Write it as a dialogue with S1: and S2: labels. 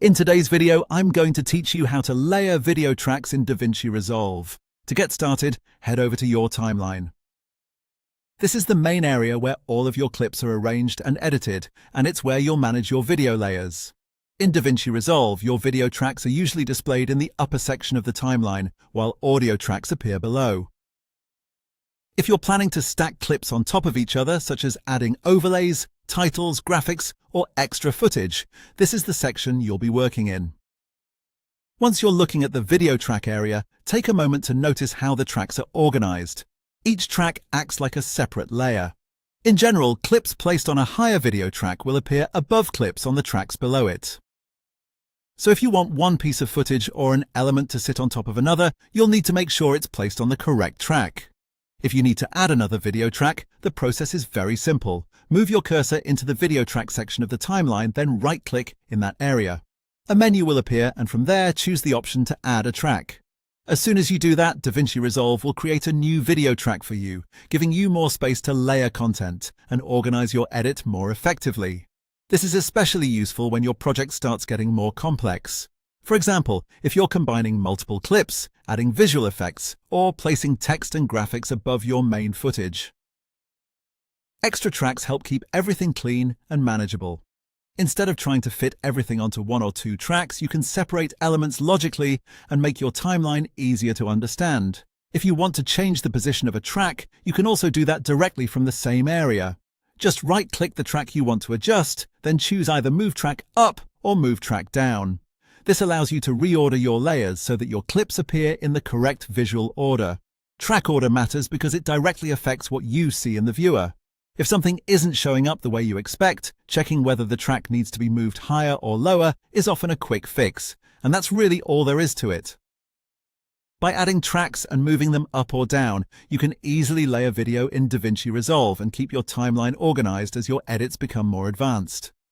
S1: In today's video, I'm going to teach you how to layer video tracks in DaVinci Resolve. To get started, head over to your timeline. This is the main area where all of your clips are arranged and edited, and it's where you'll manage your video layers. In DaVinci Resolve, your video tracks are usually displayed in the upper section of the timeline, while audio tracks appear below. If you're planning to stack clips on top of each other, such as adding overlays, titles, graphics, or extra footage, this is the section you'll be working in. Once you're looking at the video track area, take a moment to notice how the tracks are organized. Each track acts like a separate layer. In general, clips placed on a higher video track will appear above clips on the tracks below it. So if you want one piece of footage or an element to sit on top of another, you'll need to make sure it's placed on the correct track. If you need to add another video track, the process is very simple. Move your cursor into the video track section of the timeline, then right-click in that area. A menu will appear, and from there, choose the option to add a track. As soon as you do that, DaVinci Resolve will create a new video track for you, giving you more space to layer content and organize your edit more effectively. This is especially useful when your project starts getting more complex. For example, if you're combining multiple clips, adding visual effects, or placing text and graphics above your main footage. Extra tracks help keep everything clean and manageable. Instead of trying to fit everything onto one or two tracks, you can separate elements logically and make your timeline easier to understand. If you want to change the position of a track, you can also do that directly from the same area. Just right-click the track you want to adjust, then choose either Move Track Up or Move Track Down. This allows you to reorder your layers so that your clips appear in the correct visual order. Track order matters because it directly affects what you see in the viewer. If something isn't showing up the way you expect, checking whether the track needs to be moved higher or lower is often a quick fix, and that's really all there is to it. By adding tracks and moving them up or down, you can easily layer video in DaVinci Resolve and keep your timeline organized as your edits become more advanced.